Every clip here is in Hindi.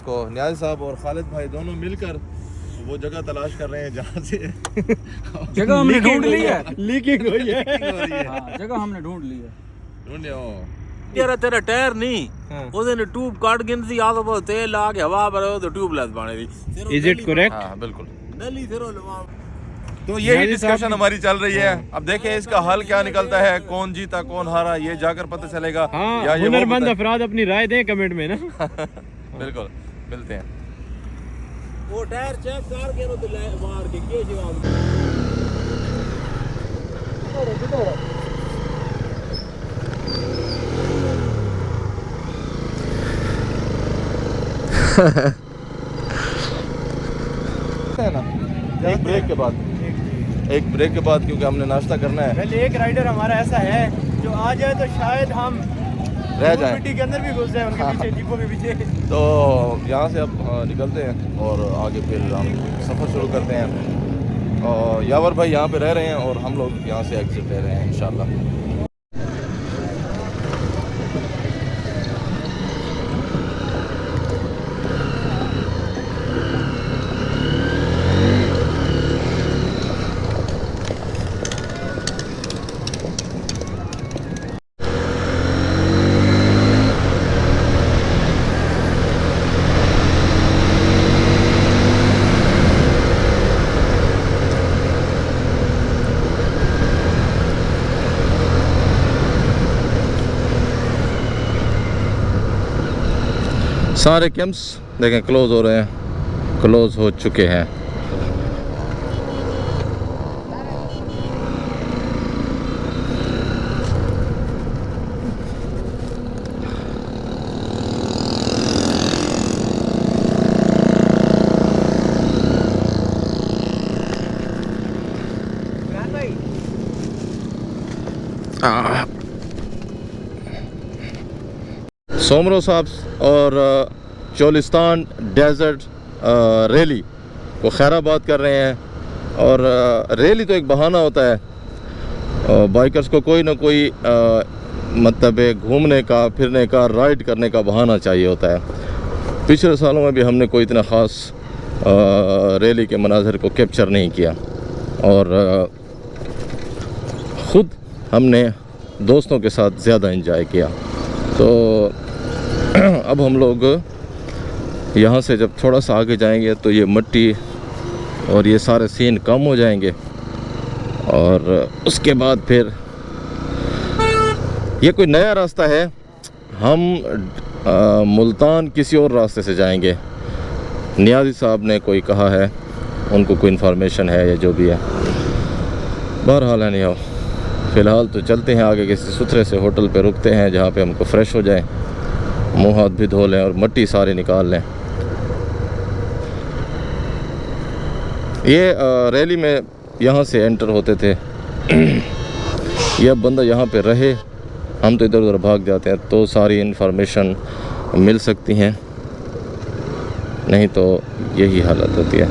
को न्याज साहब और खालिद भाई दोनों मिलकर वो जगह तलाश कर रहे हैं जहाँ से जगह हमने ढूंढ ली है। लीकिंग हुई है। हाँ, जगह हमने ढूंढ ली है। ढूंढ लिया हो। तेरा तेरा टायर नहीं हाँ। ਉਹਦੇ ट्यूब काट गिनती आ तो बहुत तेल ला के हवा भरो तो ट्यूबलेस बने दी। Is it correct? हाँ बिल्कुल। नली फिर लवा तो यही डिस्कशन हमारी चल रही है। अब देखें इसका हल क्या निकलता है, कौन जीता कौन हारा ये जाकर पता चलेगा। हाँ, या ये वो हुनरमंद बताए। अफराद अपनी राय दें कमेंट में ना। बिल्कुल मिलते हैं। वो टायर चेक करके नो तो मार के जवाब है ना एक ब्रेक के बाद क्योंकि हमने नाश्ता करना है। पहले एक राइडर हमारा ऐसा है जो आ जाए तो शायद हम रह जाए मिट्टी के अंदर भी घुस जाए उनके पीछे, जीपों के पीछे। तो यहाँ से अब निकलते हैं और आगे फिर हम सफ़र शुरू करते हैं। और यावर भाई यहाँ पे रह रहे हैं और हम लोग यहाँ से एग्जिट ले रहे हैं इंशाल्लाह। सारे कैंप्स देखें क्लोज़ हो रहे हैं, क्लोज़ हो चुके हैं। सोमरो साहब और चोलिस्तान डेजर्ट रैली को खैराबाद कर रहे हैं। और रैली तो एक बहाना होता है, बाइकर्स को कोई ना कोई मतलब घूमने का, फिरने का, राइड करने का बहाना चाहिए होता है। पिछले सालों में भी हमने कोई इतना ख़ास रैली के मनाज़र को कैप्चर नहीं किया और ख़ुद हमने दोस्तों के साथ ज़्यादा एंजॉय किया। तो अब हम लोग यहाँ से जब थोड़ा सा आगे जाएंगे तो ये मिट्टी और ये सारे सीन कम हो जाएंगे और उसके बाद फिर ये कोई नया रास्ता है। हम मुल्तान किसी और रास्ते से जाएंगे। नियाज़ी साहब ने कोई कहा है, उनको कोई इन्फॉर्मेशन है या जो भी है, बहरहाल है नहीं हो। फ़िलहाल तो चलते हैं आगे, किसी सुथरे से होटल पे रुकते हैं जहाँ पे हमको फ्रेश हो जाए, मुँह हाथ भी धो लें और मिट्टी सारी निकाल लें। ये रैली में यहाँ से एंटर होते थे। ये बंदा यहाँ पे रहे, हम तो इधर उधर भाग जाते हैं, तो सारी इन्फॉर्मेशन मिल सकती हैं, नहीं तो यही हालत होती है।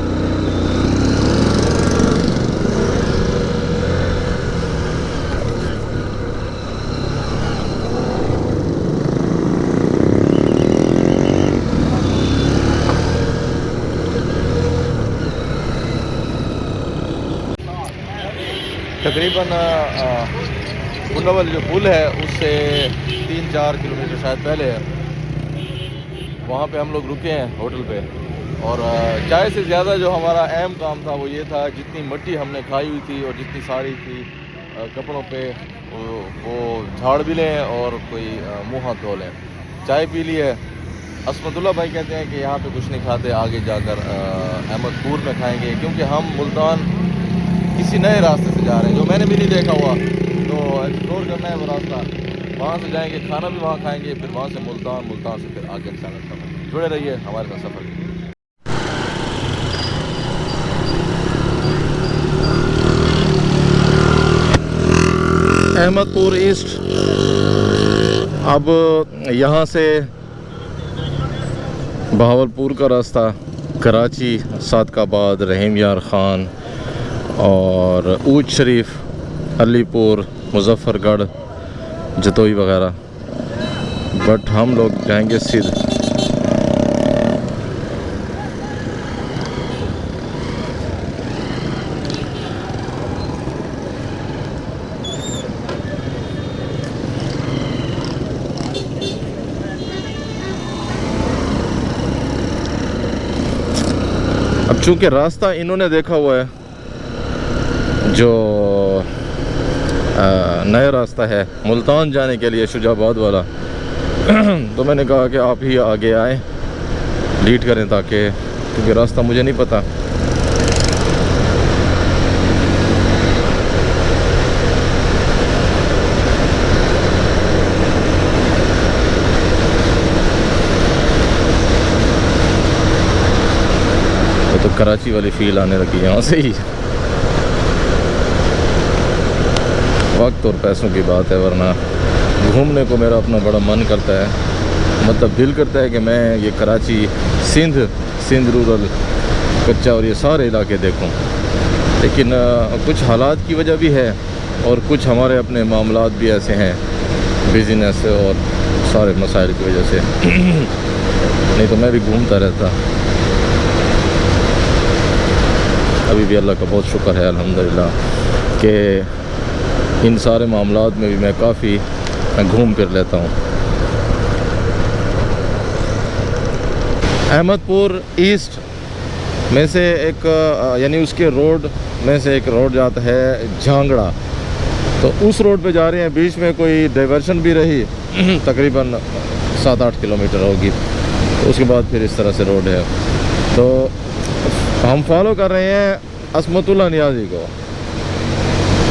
तकरीबन पुंडावल जो पुल है उससे 3-4 किलोमीटर शायद पहले है, वहाँ पे हम लोग रुके हैं होटल पे। और चाय से ज़्यादा जो हमारा अहम काम था वो ये था, जितनी मिट्टी हमने खाई हुई थी और जितनी सारी थी कपड़ों पे वो झाड़ भी लें और कोई मुँह हाथ धो लें। चाय पी ली है। असमतुल्ला भाई कहते हैं कि यहाँ पे कुछ नहीं खाते, आगे जाकर अहमदपुर में खाएँगे, क्योंकि हम मुल्तान किसी नए रास्ते से जा रहे हैं जो मैंने भी नहीं देखा हुआ, तो एक्सप्लोर करना है वो रास्ता। वहाँ से जाएंगे, खाना भी वहाँ खाएंगे, फिर वहाँ से मुल्तान से फिर आगे सफ़र। जुड़े रहिए हमारे साथ सफ़र के। अहमदपुर ईस्ट। अब यहाँ से बहावलपुर का रास्ता, कराची, सादकाबाद, रहीम यार ख़ान और ऊज शरीफ, अलीपुर, मुजफ्फरगढ़, जतोई वगैरह। बट हम लोग जाएंगे सीधे चूँकि रास्ता इन्होंने देखा हुआ है, जो नया रास्ता है मुल्तान जाने के लिए शुजाबाद वाला, तो मैंने कहा कि आप ही आगे आए, लीड करें, ताकि क्योंकि रास्ता मुझे नहीं पता। तो कराची वाली फील आने लगी यहाँ से ही। वक्त और पैसों की बात है, वरना घूमने को मेरा अपना बड़ा मन करता है। मतलब दिल करता है कि मैं ये कराची, सिंध रूरल, कच्चा और ये सारे इलाके देखूं, लेकिन कुछ हालात की वजह भी है और कुछ हमारे अपने मामलात भी ऐसे हैं, बिजनेस और सारे मसाइल की वजह से। नहीं तो मैं भी घूमता रहता। अभी भी अल्लाह का बहुत शुक्र है अल्हम्दुलिल्लाह कि इन सारे मामलात में भी मैं काफ़ी घूम फिर लेता हूँ। अहमदपुर ईस्ट में से एक यानी उसके रोड में से एक रोड जाता है झांगड़ा, तो उस रोड पे जा रहे हैं। बीच में कोई डाइवर्शन भी रही तकरीबन 7-8 किलोमीटर होगी, तो उसके बाद फिर इस तरह से रोड है। तो हम फॉलो कर रहे हैं असमतुल्लाह नियाज़ी को,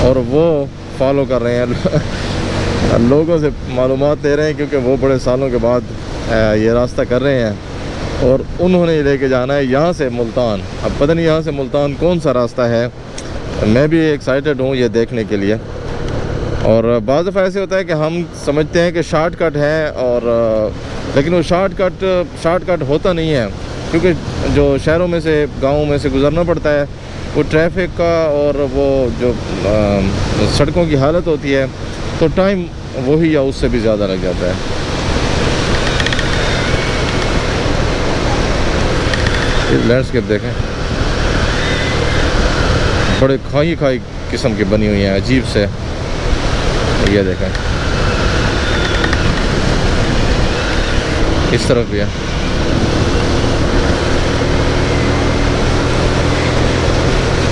और वो फॉलो कर रहे हैं लोगों से मालूमात ले रहे हैं, क्योंकि वो बड़े सालों के बाद ये रास्ता कर रहे हैं और उन्होंने लेके जाना है यहाँ से मुल्तान। अब पता नहीं यहाँ से मुल्तान कौन सा रास्ता है, मैं भी एक्साइटेड हूँ ये देखने के लिए। और बाज़ दफ़ा ऐसे होता है कि हम समझते हैं कि शॉर्टकट है, और लेकिन वो शॉर्टकट होता नहीं है, क्योंकि जो शहरों में से, गाँवों में से गुज़रना पड़ता है, वो ट्रैफिक का और वो जो सड़कों की हालत होती है, तो टाइम वही या उससे भी ज़्यादा लग जाता है। ये लैंडस्केप देखें, बड़े खाई किस्म की बनी हुई हैं, अजीब से। ये देखें, इस तरफ भी है।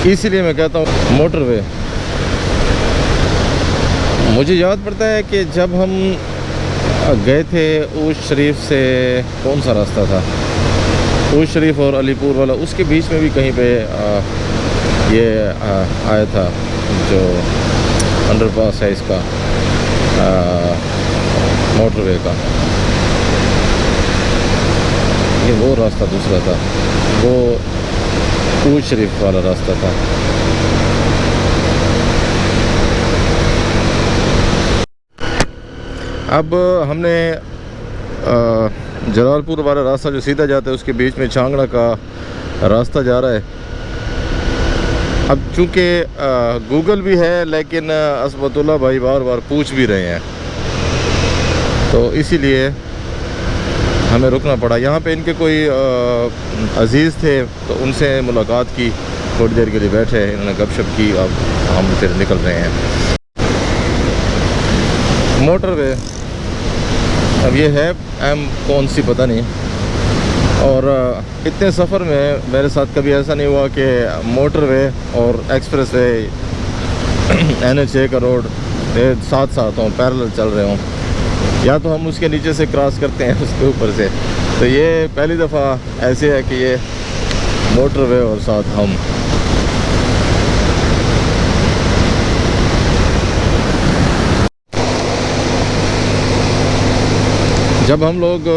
इसीलिए मैं कहता हूँ मोटरवे। मुझे याद पड़ता है कि जब हम गए थे उस शरीफ से, कौन सा रास्ता था, उस शरीफ और अलीपुर वाला, उसके बीच में भी कहीं पे ये आया था जो अंडरपास है इसका, मोटरवे का। ये वो रास्ता दूसरा था, वो पूज शरीफ वाला रास्ता था। अब हमने जलालपुर वाला रास्ता जो सीधा जाता है, उसके बीच में झांगड़ा का रास्ता जा रहा है। अब चूँकि गूगल भी है, लेकिन असमतुल्लाह भाई बार बार पूछ भी रहे हैं, तो इसीलिए हमें रुकना पड़ा। यहाँ पे इनके कोई अजीज़ थे, तो उनसे मुलाकात की, थोड़ी देर के लिए बैठे, इन्होंने गपशप की। अब हम फिर निकल रहे हैं। मोटरवे अब ये है कौन सी पता नहीं। और इतने सफ़र में मेरे साथ कभी ऐसा नहीं हुआ कि मोटरवे और एक्सप्रेस वे NH का रोड साथ साथ हों, पैरेलल चल रहे हों, या तो हम उसके नीचे से क्रॉस करते हैं उसके ऊपर से। तो ये पहली दफ़ा ऐसे है कि ये मोटरवे और साथ हम। जब हम लोग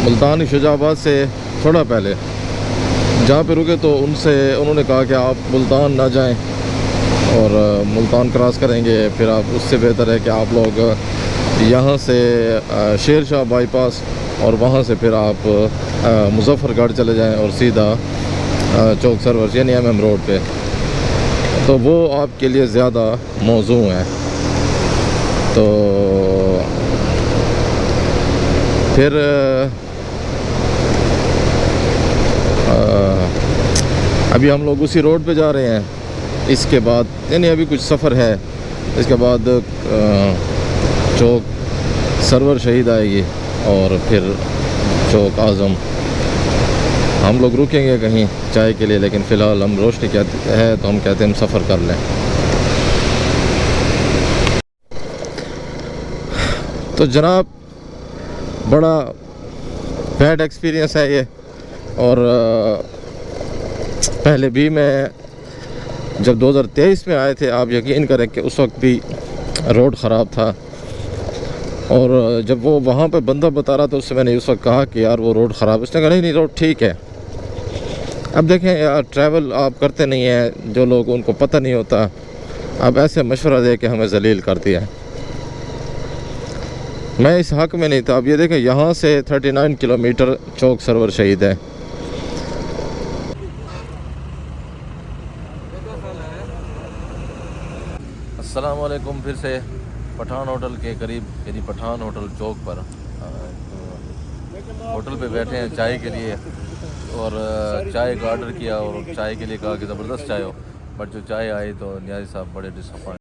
मुल्तान शुजाबाद से थोड़ा पहले जहाँ पे रुके, तो उन्होंने कहा कि आप मुल्तान ना जाएं और मुल्तान क्रॉस करेंगे, फिर आप, उससे बेहतर है कि आप लोग यहाँ से शेर शाह बाईपास और वहाँ से फिर आप मुजफ्फरगढ़ चले जाएं और सीधा चौक सरवर यानी MM रोड पे, तो वो आपके लिए ज़्यादा मौजू है। तो फिर अभी हम लोग उसी रोड पे जा रहे हैं। इसके बाद यानी अभी कुछ सफ़र है, इसके बाद चौक सरवर शहीद आएगी और फिर चौक आज़म हम लोग रुकेंगे कहीं चाय के लिए, लेकिन फ़िलहाल हम रोशनी कहते हैं तो हम कहते हैं हम सफ़र कर लें। तो जनाब बड़ा बैड एक्सपीरियंस है ये। और पहले भी मैं जब 2023 में आए थे, आप यकीन करें कि उस वक्त भी रोड ख़राब था। और जब वो वहाँ पे बंदा बता रहा था उससे मैंने उस वक्त कहा कि यार वो रोड ख़राब, उसने कहा नहीं रोड ठीक है। अब देखें यार, ट्रैवल आप करते नहीं हैं, जो लोग उनको पता नहीं होता, अब ऐसे मशवरा दे के हमें जलील कर दिया है। मैं इस हक़ में नहीं था। अब ये देखें, यहाँ से 39 किलोमीटर चौक सरवर शहीद है। अस्सलाम वालेकुम। फिर से पठान होटल के करीब, यानी पठान होटल चौक पर होटल पे बैठे हैं चाय के लिए। और चाय का ऑर्डर किया और चाय के लिए कहा कि ज़बरदस्त चाय हो, बट जो चाय आई तो नियाज़ी साहब बड़े डिसअपॉइंट।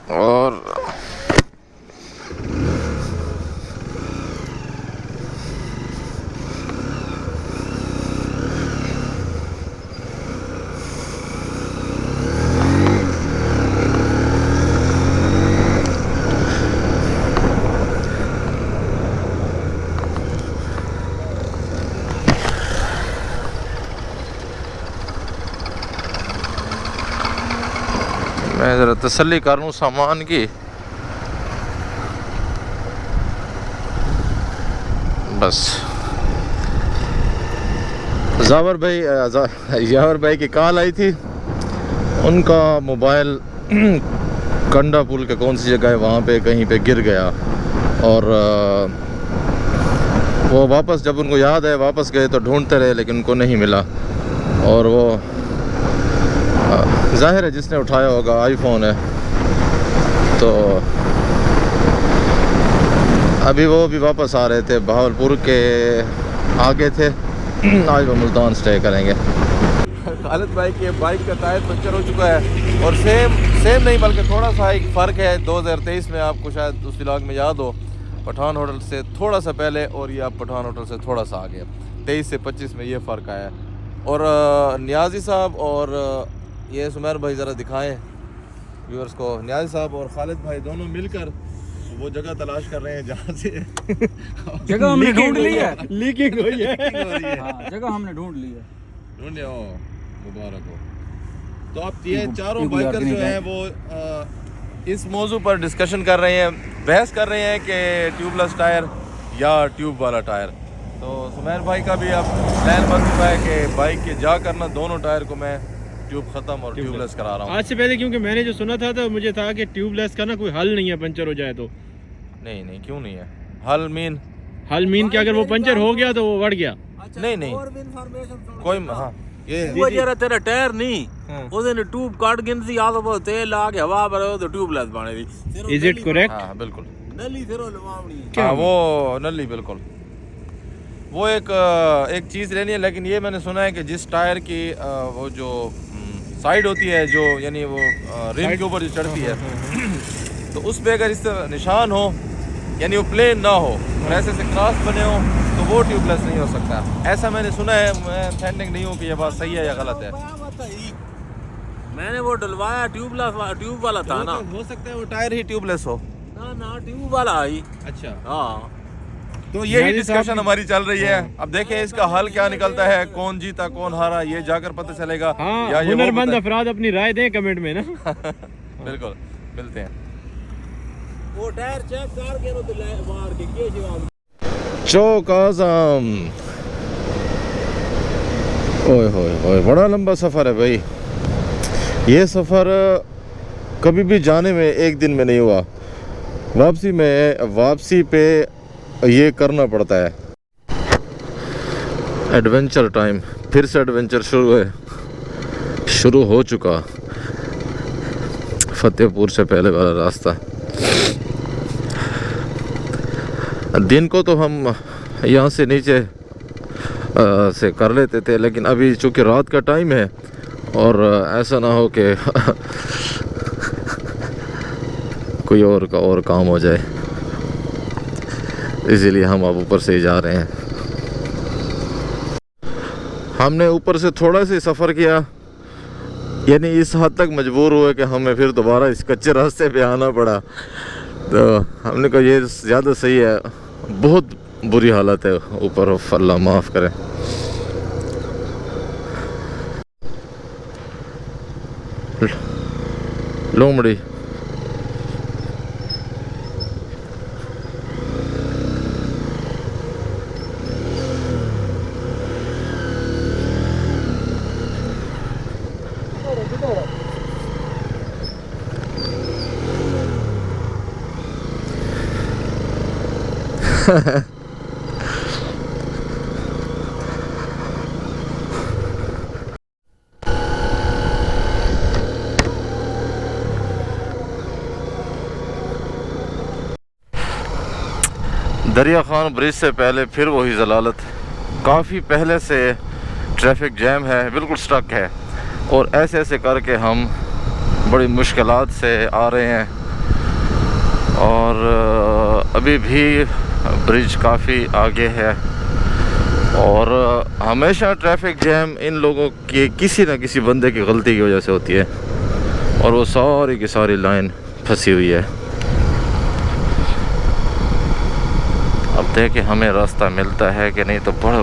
और मैं ज़रा तसल्ली कर लूँ सामान की। बस जावर भाई की कॉल आई थी, उनका मोबाइल कंडा पुल के कौन सी जगह है वहाँ पे कहीं पे गिर गया। और वो वापस, जब उनको याद है वापस गए तो ढूंढते रहे लेकिन उनको नहीं मिला। और वो ज़ाहिर है जिसने उठाया होगा आईफोन है, तो अभी वो भी वापस आ रहे थे, बहावलपुर के आगे थे। आज वो मुल्तान स्टे करेंगे। खालिद भाई के बाइक का टायर पंचर हो चुका है और सेम नहीं बल्कि थोड़ा सा एक फ़र्क है। 2023 में आपको शायद उस व्लॉग में याद हो, पठान होटल से थोड़ा सा पहले और ये आप पठान होटल से थोड़ा सा आगे, 23 से 25 में ये फ़र्क आया। और नियाज़ी साहब और ये सुमेर भाई ज़रा दिखाएं व्यूअर्स को, नियाज़ी साहब और खालिद भाई दोनों मिलकर वो जगह तलाश कर रहे हैं जहाँ से जगह हमने ढूंढ ली है। लीकिंग हुई है। हाँ, जगह हमने ढूंढ ली है। ढूंढ लिया, मुबारक हो। तो अब ये चारों बाइकर जो हैं वो इस मौजू पर डिस्कशन कर रहे हैं, बहस कर रहे हैं कि ट्यूबलेस टायर या ट्यूब वाला टायर। तो सुमेर भाई का भी अब प्लान बन चुका है कि बाइक के जा करना दोनों टायर को मैं ट्यूब ख़त्म और ट्यूबलेस करा रहा हूँ आज से पहले, क्योंकि मैंने जो सुना था तो मुझे था कि ट्यूबलेस का ना कोई हल नहीं है, पंचर हो जाए तो। नहीं क्यों नहीं है हल मीन कि अगर वो पंचर हो गया तो वो बढ़ गया। नहीं कोई हाँ वो जरा तेरा टायर नहीं उसने ट्यूब काट गिनती आधा बहुत तेल आ के हवा पर तो ट्यूबलेस बने दी। Is it correct? हाँ बिल्कुल नली सिरो लवावनी हाँ वो नली बिल्कुल वो एक चीज़ लेनी है। लेकिन ये मैंने सुना है कि जिस टायर की वो जो साइड होती है, जो यानी वो रिम के ऊपर जो चढ़ती है, तो उस पर अगर इस तरह निशान हो, यानी वो प्लेन ना हो और ऐसे से क्रॉस बने हो, तो वो ट्यूबलेस नहीं हो सकता। ऐसा मैंने सुना है, मैं अथेंटिक नहीं हूँ कि ये बात सही है या गलत है। मैंने वो डलवाया ट्यूब वाला था ना, हो सकता है वो टायर ही ट्यूबलेस हो ना ट्यूब वाला ही। अच्छा हाँ तो यही डिस्कशन हमारी चल रही है। अब देखें इसका हल क्या निकलता है, कौन जीता कौन हारा ये जाकर पता चलेगा। हाँ, या ये वो हुनरमंद पता- अफराद अपनी राय दें कमेंट में ना। बिल्कुल, मिलते हैं। वो टायर चेक करके रो दिला मार के जवाब चौक आज़म। ओए होए होए, बड़ा लंबा सफ़र है भाई। ये सफ़र कभी भी जाने में एक दिन में नहीं हुआ, वापसी पे ये करना पड़ता है। एडवेंचर टाइम, फिर से एडवेंचर शुरू हो चुका। फतेहपुर से पहले वाला रास्ता। दिन को तो हम यहाँ से नीचे से कर लेते थे, लेकिन अभी चूँकि रात का टाइम है और ऐसा ना हो कि कोई और काम हो जाए, इसीलिए हम अब ऊपर से ही जा रहे हैं। हमने ऊपर से थोड़ा सा सफ़र किया, यानी इस हद तक मजबूर हुए कि हमें फिर दोबारा इस कच्चे रास्ते पे आना पड़ा। तो हमने कहा ये ज़्यादा सही है, बहुत बुरी हालत है ऊपर, अल्लाह माफ़ करे। लोमड़ी दरिया खान ब्रिज से पहले फिर वही जलालत। काफ़ी पहले से ट्रैफिक जैम है, बिल्कुल स्टक है, और ऐसे ऐसे करके हम बड़ी मुश्किलात से आ रहे हैं। और अभी भी ब्रिज काफ़ी आगे है, और हमेशा ट्रैफिक जैम इन लोगों की किसी न किसी बंदे की गलती की वजह से होती है, और वो सारी की सारी लाइन फंसी हुई है। अब देखें हमें रास्ता मिलता है कि नहीं, तो बड़ा